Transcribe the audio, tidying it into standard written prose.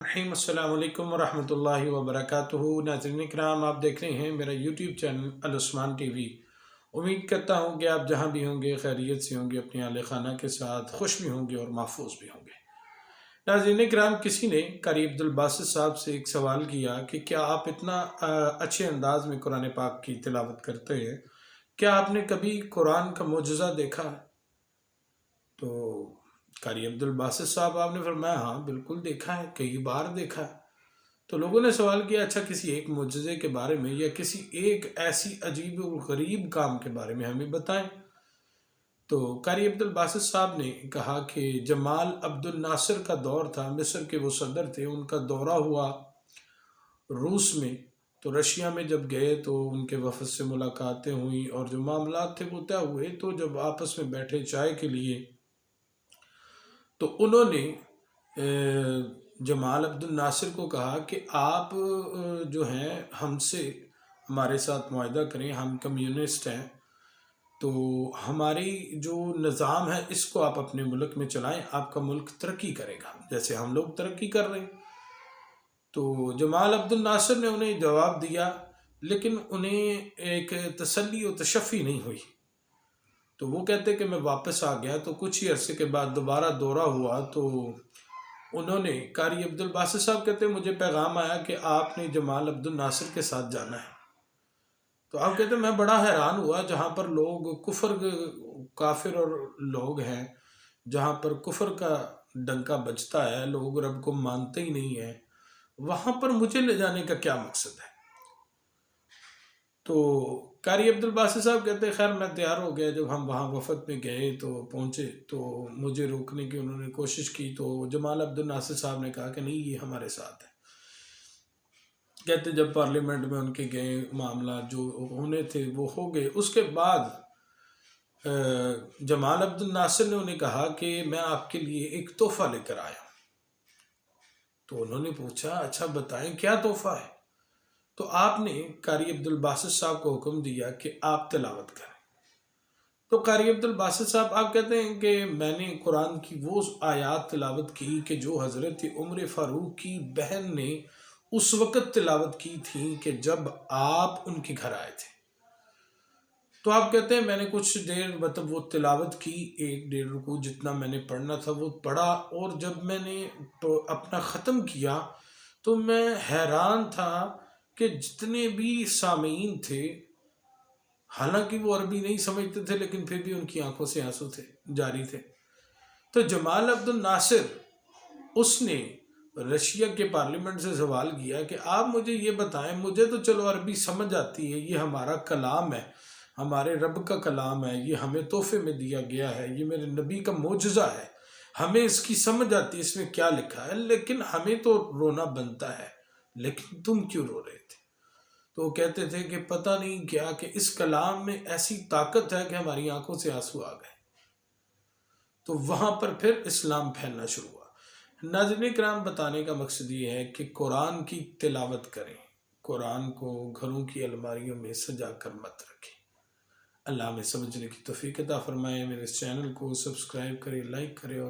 रहीम अस्सलाम वालेकुम वरहमतुल्लाहि वबरकातुहू। नाज़रीन इकराम, आप देख रहे हैं मेरा यूट्यूब चैनल अल उस्मान टीवी। उम्मीद करता हूँ कि आप जहाँ भी होंगे खैरियत से होंगे, अपने आले खाना के साथ खुश भी होंगे और महफूज भी होंगे। नाज़रीन इकराम, किसी ने कारी अब्दुल बासित साहब से एक सवाल किया कि क्या आप इतना अच्छे अंदाज में कुरान पाक की तिलावत करते हैं, क्या आपने कभी कुरान का मोजज़ा देखा है? तो कारी अब्दुल बासित साहब आपने फरमाया, हाँ बिल्कुल देखा है, कई बार देखा है। तो लोगों ने सवाल किया, अच्छा किसी एक मुजज़े के बारे में या किसी एक ऐसी अजीब और गरीब काम के बारे में हमें बताएं। तो कारी अब्दुल बासित साहब ने कहा कि जमाल अब्दुल नासिर का दौर था, मिस्र के वो सदर थे, उनका दौरा हुआ रूस में। तो रशिया में जब गए तो उनके वफद से मुलाकातें हुई और जो मामलात थे वो तय हुए। तो जब आपस में बैठे चाय के लिए, तो उन्होंने जमाल अब्दुल नासिर को कहा कि आप जो हैं हमसे हमारे साथ मुआहदा करें, हम कम्युनिस्ट हैं, तो हमारी जो निज़ाम है इसको आप अपने मुल्क में चलाएं, आपका मुल्क तरक्की करेगा जैसे हम लोग तरक्की कर रहे हैं। तो जमाल अब्दुल नासिर ने उन्हें जवाब दिया, लेकिन उन्हें एक तसल्ली और तशफ़ी नहीं हुई। तो वो कहते कि मैं वापस आ गया। तो कुछ ही अरसे के बाद दोबारा दौरा हुआ। तो उन्होंने कारी अब्दुल बासित साहब कहते मुझे पैगाम आया कि आपने जमाल अब्दुल नासिर के साथ जाना है। तो आप कहते मैं बड़ा हैरान हुआ, जहाँ पर लोग कुफर काफिर और लोग हैं, जहाँ पर कुफर का डंका बजता है, लोग रब को मानते ही नहीं है, वहाँ पर मुझे ले जाने का क्या मकसद है? तो कारी अब्दुल बासित साहब कहते खैर मैं तैयार हो गया। जब हम वहाँ वफद में गए तो पहुँचे तो मुझे रोकने की उन्होंने कोशिश की। तो जमाल अब्दुल नासिर साहब ने कहा कि नहीं, ये हमारे साथ है। कहते जब पार्लियामेंट में उनके गए, मामला जो होने थे वो हो गए। उसके बाद जमाल अब्दुल नासिर ने उन्हें कहा कि मैं आपके लिए एक तोहफा लेकर आया। तो उन्होंने पूछा, अच्छा बताएं क्या तोहफा है? तो आपने कारी अब्दुल बासित साहब को हुक्म दिया कि आप तिलावत करें। तो कारी अब्दुल बासित साहब आप कहते हैं कि मैंने कुरान की वो आयात तिलावत की कि जो हज़रत उमर फ़ारूक की बहन ने उस वक़्त तिलावत की थी कि जब आप उनके घर आए थे। तो आप कहते हैं मैंने कुछ देर मतलब वो तिलावत की, 1-1.5 रुकू जितना मैंने पढ़ना था वो पढ़ा। और जब मैंने तो अपना ख़त्म किया तो मैं हैरान था कि जितने भी सामीन थे, हालांकि वो अरबी नहीं समझते थे, लेकिन फिर भी उनकी आंखों से आंसू थे जारी थे। तो जमाल अब्दुल नासिर उसने रशिया के पार्लियामेंट से सवाल किया कि आप मुझे ये बताएं, मुझे तो चलो अरबी समझ आती है, ये हमारा कलाम है, हमारे रब का कलाम है, ये हमें तोहफे में दिया गया है, ये मेरे नबी का मोजज़ा है, हमें इसकी समझ आती है इसमें क्या लिखा है, लेकिन हमें तो रोना बनता है, लेकिन तुम क्यों रो रहे थे? तो वो कहते थे कि पता नहीं क्या कि इस कलाम में ऐसी ताकत है कि हमारी आंखों से आंसू आ गए। तो वहां पर फिर इस्लाम फैलना शुरू हुआ। नाज़रीन किराम, बताने का मकसद ये है कि कुरान की तिलावत करें, कुरान को घरों की अलमारियों में सजा कर मत रखें। अल्लाह में समझने की तौफीक अता फरमाए। मेरे इस चैनल को सब्सक्राइब करें, लाइक करें और